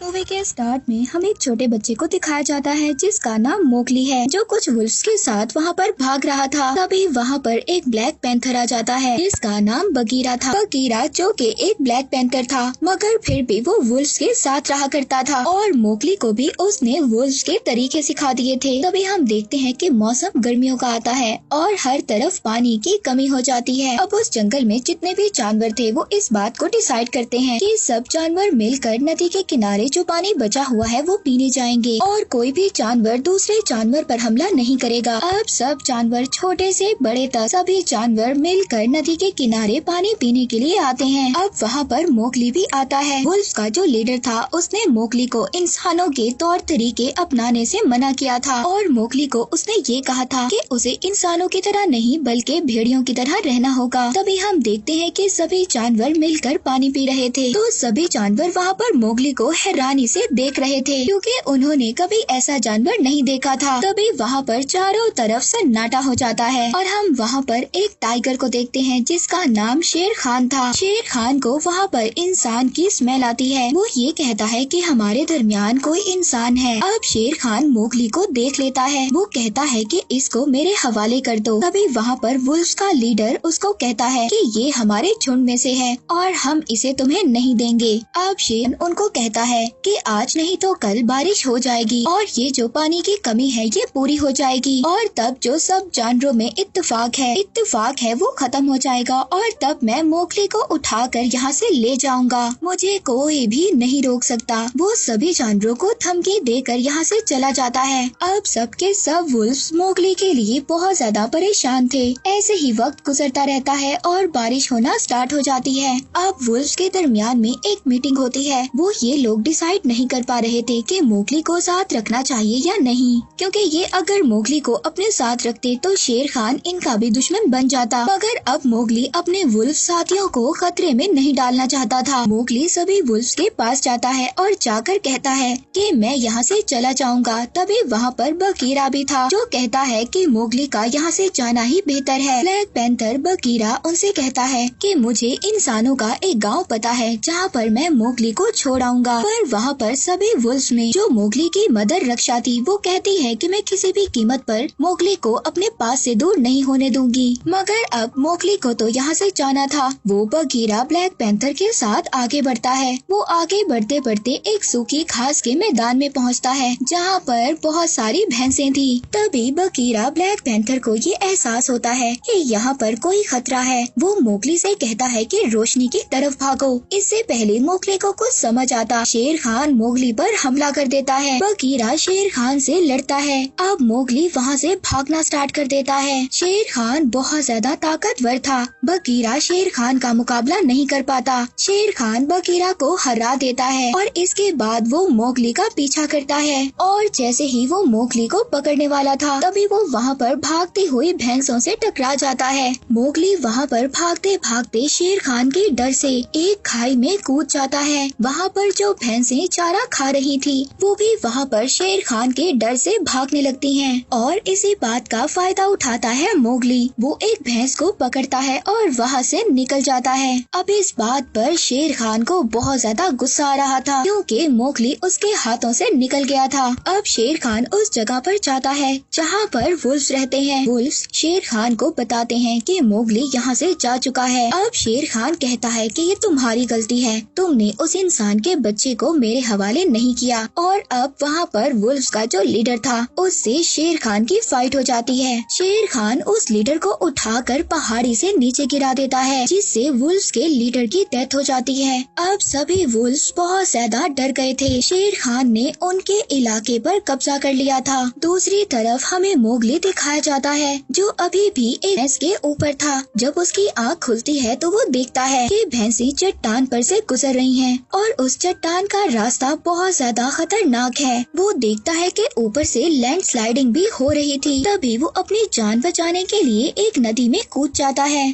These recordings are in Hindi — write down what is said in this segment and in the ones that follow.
मूवी के स्टार्ट में हमें एक छोटे बच्चे को दिखाया जाता है जिसका नाम मोगली है, जो कुछ वुल्फ्स के साथ वहाँ पर भाग रहा था। तभी वहाँ पर एक ब्लैक पैंथर आ जाता है जिसका नाम बगीरा था। बगीरा जो कि एक ब्लैक पैंथर था, मगर फिर भी वो वुल्फ्स के साथ रहा करता था और मोगली को भी उसने वुल्फ्स के तरीके सिखा दिए थे। तभी हम देखते हैं कि मौसम गर्मियों का आता है और हर तरफ पानी की कमी हो जाती है। अब उस जंगल में जितने भी जानवर थे वो इस बात को डिसाइड करते हैं कि सब जानवर मिलकर नदी के किनारे जो पानी बचा हुआ है वो पीने जाएंगे और कोई भी जानवर दूसरे जानवर पर हमला नहीं करेगा। अब सब जानवर छोटे से बड़े तक सभी जानवर मिलकर नदी के किनारे पानी पीने के लिए आते हैं। अब वहाँ पर मोगली भी आता है। वुल्फ का जो लीडर था उसने मोगली को इंसानों के तौर तरीके अपनाने से मना किया था और मोगली को उसने ये कहा था कि उसे इंसानों की तरह नहीं बल्कि भेड़ियों की तरह रहना होगा। तभी हम देखते हैं कि सभी जानवर मिलकर पानी पी रहे थे तो सभी जानवर वहाँ पर मोगली को हैरानी से देख रहे थे क्योंकि उन्होंने कभी ऐसा जानवर नहीं देखा था। तभी वहाँ पर चारों तरफ सन्नाटा हो जाता है और हम वहाँ पर एक टाइगर को देखते हैं जिसका नाम शेर खान था। शेर खान को वहाँ पर इंसान की स्मेल आती है। वो ये कहता है कि हमारे दरमियान कोई इंसान है। अब शेर खान मोगली को देख लेता है। वो कहता है कि इसको मेरे हवाले कर दो। तभी वहाँ पर वुल्फ का लीडर उसको कहता है कि ये हमारे झुंड में से है और हम इसे तुम्हें नहीं देंगे। अब शेर उनको कहता है कि आज नहीं तो कल बारिश हो जाएगी और ये जो पानी की कमी है ये पूरी हो जाएगी और तब जो सब जानवरों में इत्तेफाक है वो खत्म हो जाएगा और तब मैं मोगली को उठाकर यहाँ से ले जाऊंगा। मुझे कोई भी नहीं रोक सकता। वो सभी जानवरों को धमकी देकर यहाँ से चला जाता है। अब सबके सब वुल्फ्स मोगली के लिए बहुत ज्यादा परेशान थे। ऐसे ही वक्त गुजरता रहता है और बारिश होना स्टार्ट हो जाती है। अब वुल्फ्स के दरमियान में एक मीटिंग होती है। वो ये लोग डिसाइड नहीं कर पा रहे थे कि मोगली को साथ रखना चाहिए या नहीं, क्योंकि ये अगर मोगली को अपने साथ रखते तो शेर खान इनका भी दुश्मन बन जाता। मगर अब मोगली अपने वुल्फ साथियों को खतरे में नहीं डालना चाहता था। मोगली सभी वुल्फ्स के पास जाता है और जाकर कहता है कि मैं यहाँ से चला जाऊंगा। तभी वहाँ पर बगीरा भी था जो कहता है कि मोगली का यहाँ से जाना ही बेहतर है। ब्लैक पैंथर बगीरा उनसे कहता है कि मुझे इंसानों का एक गाँव पता है जहाँ पर मैं मोगली को छोड़ आऊंगा। पर वहाँ पर सभी वुल्फ्स में जो मोगली की मदर रक्षा थी वो कहती है कि मैं किसी भी कीमत पर मोगली को अपने पास से दूर नहीं होने दूंगी। मगर अब मोगली को तो यहाँ से जाना था। वो बगीरा ब्लैक पैंथर के साथ आगे बढ़ता है। वो आगे बढ़ते बढ़ते एक सूखी घास के मैदान में पहुँचता है जहाँ पर बहुत सारी भैंसें थी। तभी बगीरा ब्लैक पैंथर को ये एहसास होता है कि यहाँ पर कोई खतरा है। वो मोगली से कहता है कि रोशनी की तरफ भागो। इससे पहले मोगली को कुछ समझ आता शेर खान मोगली पर हमला कर देता है। बगीरा शेर खान से लड़ता है। अब मोगली वहाँ से भागना स्टार्ट कर देता है। शेर खान बहुत ज्यादा ताकतवर था। बगीरा शेर खान का मुकाबला नहीं कर पाता। शेर खान बगीरा को हरा देता है और इसके बाद वो मोगली का पीछा करता है और जैसे ही वो मोगली को पकड़ने वाला था तभी वो वहाँ पर भागती हुई भैंसों से टकरा जाता है। मोगली वहाँ पर भागते भागते शेर खान के डर से एक खाई में कूद जाता है। वहाँ पर जो भैंसें चारा खा रही थी वो भी वहाँ पर शेर खान के डर से भागने लगती हैं और इसी बात का फायदा उठाता है मोगली। वो एक भैंस को पकड़ता है और वहाँ से निकल जाता है। अब इस बात पर शेर खान को बहुत ज्यादा गुस्सा आ रहा था क्योंकि मोगली उसके हाथों से निकल गया था। अब शेर खान उस जगह पर जाता है जहाँ पर वुल्फ्स रहते हैं। वुल्फ्स शेर खान को बताते हैं कि मोगली यहाँ से जा चुका है। अब शेर खान कहता है कि ये तुम्हारी गलती है, तुमने उस इंसान के बच्चे को मेरे हवाले नहीं किया। और अब वहाँ पर वुल्फ्स का जो लीडर था उससे शेर खान की फाइट हो जाती है। शेर खान उस लीडर को उठाकर पहाड़ी से नीचे गिरा देता है जिससे वुल्फ्स के लीडर की डेथ हो जाती है। अब सभी वुल्फ्स बहुत ज्यादा डर गए थे। शेर खान ने उनके इलाके पर कब्जा कर लिया था। दूसरी तरफ हमें मोगली दिखाया जाता है जो अभी भी एक भैंस के ऊपर था। जब उसकी आँख खुलती है तो वो देखता है कि भैंसी चट्टान पर से गुजर रही हैं और उस चट्टान का रास्ता बहुत ज्यादा खतरनाक है। वो देखता है कि ऊपर से लैंडस्लाइडिंग भी हो रही थी। तभी वो अपनी जान बचाने के लिए एक नदी में कूद जाता है।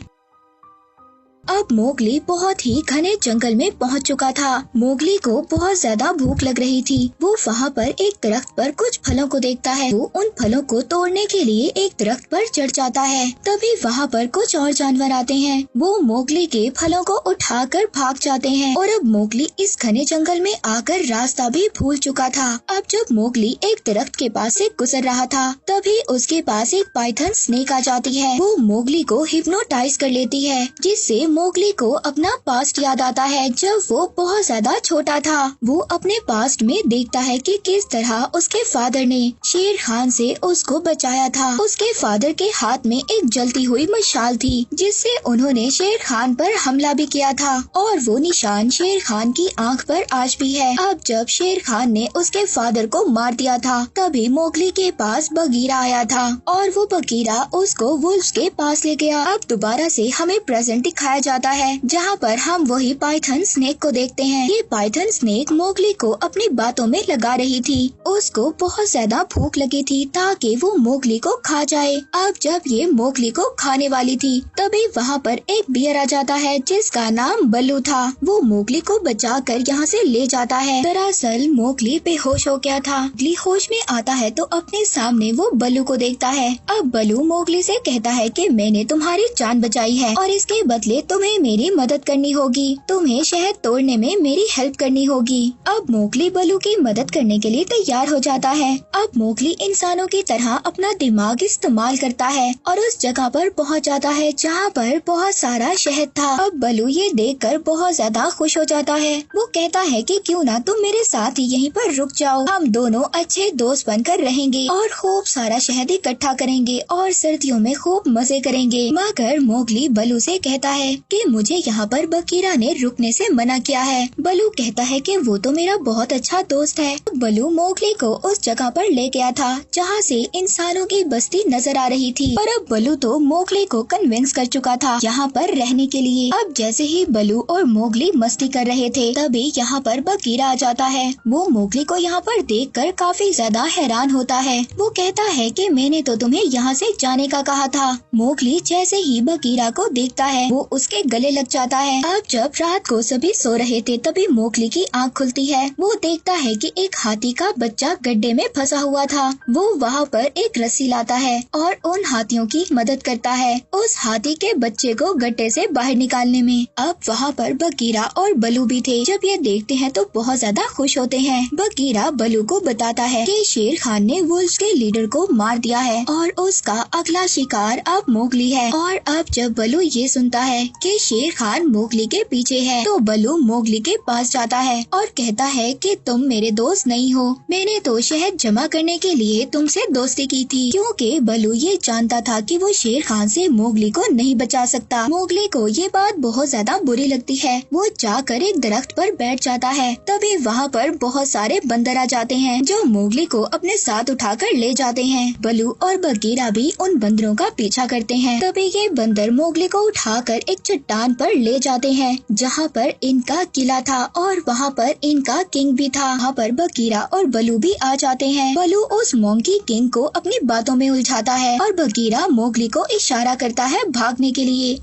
अब मोगली बहुत ही घने जंगल में पहुंच चुका था। मोगली को बहुत ज्यादा भूख लग रही थी। वो वहाँ पर एक दरख्त पर कुछ फलों को देखता है। वो उन फलों को तोड़ने के लिए एक दरख्त पर चढ़ जाता है। तभी वहाँ पर कुछ और जानवर आते हैं। वो मोगली के फलों को उठाकर भाग जाते हैं और अब मोगली इस घने जंगल में आकर रास्ता भी भूल चुका था। अब जब मोगली एक दरख्त के पास से गुजर रहा था, तभी उसके पास एक पाइथन स्नेक आ जाती है। वो मोगली को हिप्नोटाइज कर लेती है, जिससे मोगली को अपना पास्ट याद आता है जब वो बहुत ज्यादा छोटा था। वो अपने पास्ट में देखता है कि किस तरह उसके फादर ने शेर खान से उसको बचाया था। उसके फादर के हाथ में एक जलती हुई मशाल थी, जिससे उन्होंने शेर खान पर हमला भी किया था और वो निशान शेर खान की आंख पर आज भी है। अब जब शेर खान ने उसके फादर को मार दिया था, तभी मोगली के पास बगीरा आया था और वो बगीरा उसको वुल्फ्स के पास ले गया। अब दोबारा से हमें प्रेजेंट दिखाया जाता है, जहाँ पर हम वही पाइथन स्नेक को देखते हैं। ये पाइथन स्नेक मोगली को अपनी बातों में लगा रही थी। उसको बहुत ज्यादा भूख लगी थी ताकि वो मोगली को खा जाए। अब जब ये मोगली को खाने वाली थी, तभी वहाँ पर एक बियर आ जाता है जिसका नाम बल्लू था। वो मोगली को बचाकर यहाँ से ले जाता है। दरअसल मोगली बेहोश हो गया था। मोगली होश में आता है तो अपने सामने वो बल्लू को देखता है। अब बल्लू मोगली से कहता है कि मैंने तुम्हारी जान बचाई है और इसके बदले तुम्हें मेरी मदद करनी होगी। तुम्हें शहद तोड़ने में मेरी हेल्प करनी होगी। अब मोगली बल्लू की मदद करने के लिए तैयार हो जाता है। अब मोगली इंसानों की तरह अपना दिमाग इस्तेमाल करता है और उस जगह पर पहुंच जाता है जहाँ पर बहुत सारा शहद था। अब बल्लू ये देखकर बहुत ज्यादा खुश हो जाता है। वो कहता है कि क्यों ना तुम मेरे साथ ही यहीं पर रुक जाओ। हम दोनों अच्छे दोस्त बनकर रहेंगे और खूब सारा शहद इकट्ठा करेंगे और सर्दियों में खूब मजे करेंगे। मगर मोगली बल्लू से कहता है कि मुझे यहाँ पर बगीरा ने रुकने से मना किया है। बल्लू कहता है कि वो तो मेरा बहुत अच्छा दोस्त है। बल्लू मोगली को उस जगह पर ले गया था जहाँ से इंसानों की बस्ती नजर आ रही थी। और अब बल्लू तो मोगली को कन्विंस कर चुका था यहाँ पर रहने के लिए। अब जैसे ही बल्लू और मोगली मस्ती कर रहे थे, तभी यहाँ पर बगीरा आ जाता है। वो मोगली को यहाँ पर देखकर काफी ज्यादा हैरान होता है। वो कहता है कि मैंने तो तुम्हें यहाँ से जाने का कहा था। मोगली जैसे ही बगीरा को देखता है, वो उसके गले लग जाता है। अब जब रात को सभी सो रहे थे, तभी मोगली की आँख खुलती है। वो देखता है कि एक हाथी का बच्चा गड्ढे में फंसा हुआ था। वो वहाँ पर एक रस्सी लाता है और उन हाथियों की मदद करता है उस हाथी के बच्चे को गड्ढे से बाहर निकालने में। अब वहाँ पर बगीरा और बल्लू भी थे। जब ये देखते हैं तो बहुत ज्यादा खुश होते हैं। बगीरा बल्लू को बताता है कि शेर खान ने वुल्फ्स के लीडर को मार दिया है और उसका अगला शिकार अब मोगली है। और अब जब बल्लू ये सुनता है कि शेर खान मोगली के पीछे है, तो बल्लू मोगली के पास जाता है और कहता है कि तुम मेरे दोस्त नहीं हो। मैंने तो शहद जमा करने के लिए तुमसे दोस्ती की थी, क्योंकि बल्लू ये जानता था कि वो शेर खान से मोगली को नहीं बचा सकता। मोगली को ये बात बहुत ज्यादा बुरी लगती है। वो जाकर एक दरख्त पर बैठ जाता है। तभी वहाँ पर बहुत सारे बंदर आ जाते हैं जो मोगली को अपने साथ उठाकर ले जाते हैं। बल्लू और बगीरा भी उन बंदरों का पीछा करते हैं। तभी ये बंदर मोगली को उठाकर एक चट्टान पर ले जाते हैं जहाँ पर इनका किला था और वहाँ पर इनका किंग भी था। वहाँ पर बगीरा और बल्लू भी आ जाते हैं। बल्लू उस मोंकी किंग को अपनी बातों में उलझाता है और बगीरा मोगली को इशारा करता है भागने के लिए।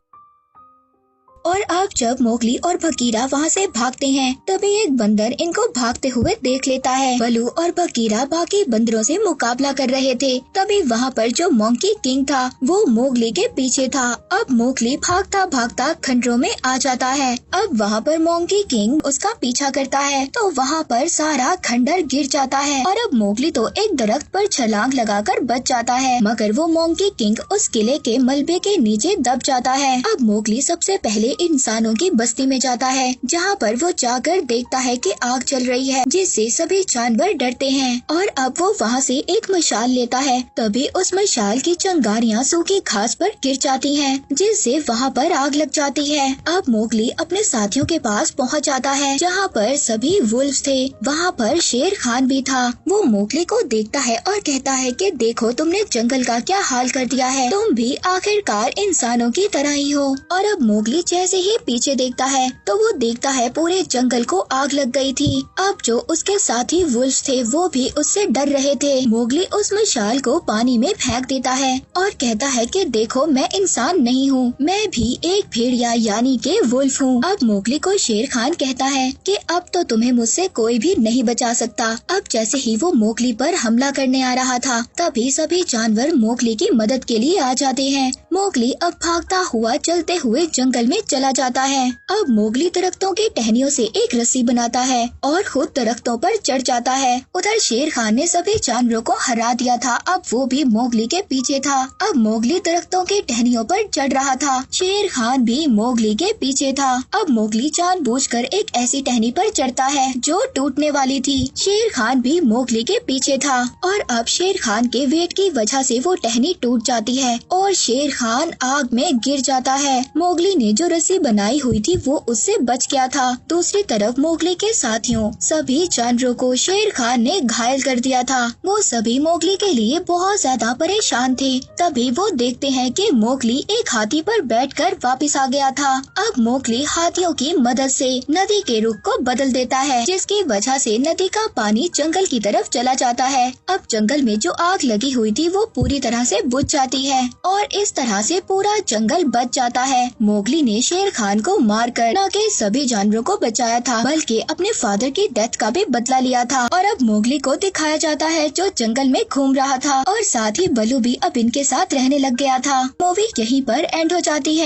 और अब जब मोगली और बगीरा वहाँ से भागते हैं, तभी एक बंदर इनको भागते हुए देख लेता है। बल्लू और बगीरा बाकी बंदरों से मुकाबला कर रहे थे। तभी वहाँ पर जो मोंकी किंग था वो मोगली के पीछे था। अब मोगली भागता भागता खंडरों में आ जाता है। अब वहाँ पर मोंकी किंग उसका पीछा करता है तो वहाँ पर सारा खंडर गिर जाता है और अब मोगली तो एक दरख्त पर छलांग लगाकर बच जाता है, मगर वो मोंकी किंग उस किले के मलबे के नीचे दब जाता है। अब मोगली सबसे पहले इंसानों की बस्ती में जाता है, जहाँ पर वो जाकर देखता है कि आग चल रही है, जिससे सभी जानवर डरते हैं। और अब वो वहाँ से एक मशाल लेता है। तभी उस मशाल की चिंगारियाँ सूखी घास पर गिर जाती हैं, जिससे वहाँ पर आग लग जाती है। अब मोगली अपने साथियों के पास पहुँच जाता है, जहाँ पर सभी वुल्फ्स थे। वहाँ पर शेर खान भी था। वो मोगली को देखता है और कहता है कि देखो तुमने जंगल का क्या हाल कर दिया है। तुम भी आखिरकार इंसानों की तरह ही हो। और अब मोगली जैसे ही पीछे देखता है तो वो देखता है पूरे जंगल को आग लग गई थी। अब जो उसके साथी वुल्फ थे वो भी उससे डर रहे थे। मोगली उस मशाल को पानी में फेंक देता है और कहता है कि देखो मैं इंसान नहीं हूँ, मैं भी एक भेड़िया यानी के वुल्फ हूँ। अब मोगली को शेर खान कहता है कि अब तो तुम्हें मुझसे कोई भी नहीं बचा सकता। अब जैसे ही वो मोगली पर हमला करने आ रहा था तभी सभी जानवर मोगली की मदद के लिए आ जाते हैं। मोगली अब भागता हुआ चलते हुए जंगल में चला जाता है। अब मोगली दरख्तों की टहनियों से एक रस्सी बनाता है और खुद दरख्तों पर चढ़ जाता है। उधर शेर खान ने सभी जानवरों को हरा दिया था, अब वो भी मोगली के पीछे था। अब मोगली दरख्तों की टहनियों पर चढ़ रहा था, शेर खान भी मोगली के पीछे था। अब मोगली जानबूझकर एक ऐसी टहनी पर चढ़ता है जो टूटने वाली थी। शेर खान भी मोगली के पीछे था और अब शेर खान के वेट की वजह से वो टहनी टूट जाती है और शेर खान आग में गिर जाता है। मोगली ने जो रस्सी बनाई हुई थी वो उससे बच गया था। दूसरी तरफ मोगली के साथियों सभी जानवरों को शेर खान ने घायल कर दिया था। वो सभी मोगली के लिए बहुत ज्यादा परेशान थे। तभी वो देखते हैं कि मोगली एक हाथी पर बैठकर वापस आ गया था। अब मोगली हाथियों की मदद से नदी के रुख को बदल देता है, जिसकी वजह से नदी का पानी जंगल की तरफ चला जाता है। अब जंगल में जो आग लगी हुई थी वो पूरी तरह से बुझ जाती है और इस तरह से पूरा जंगल बच जाता है। मोगली ने शेर खान को मारकर न के सभी जानवरों को बचाया था बल्कि अपने फादर की डेथ का भी बदला लिया था। और अब मोगली को दिखाया जाता है जो जंगल में घूम रहा था और साथ ही बलू भी अब इनके साथ रहने लग गया था। मूवी यहीं पर एंड हो जाती है।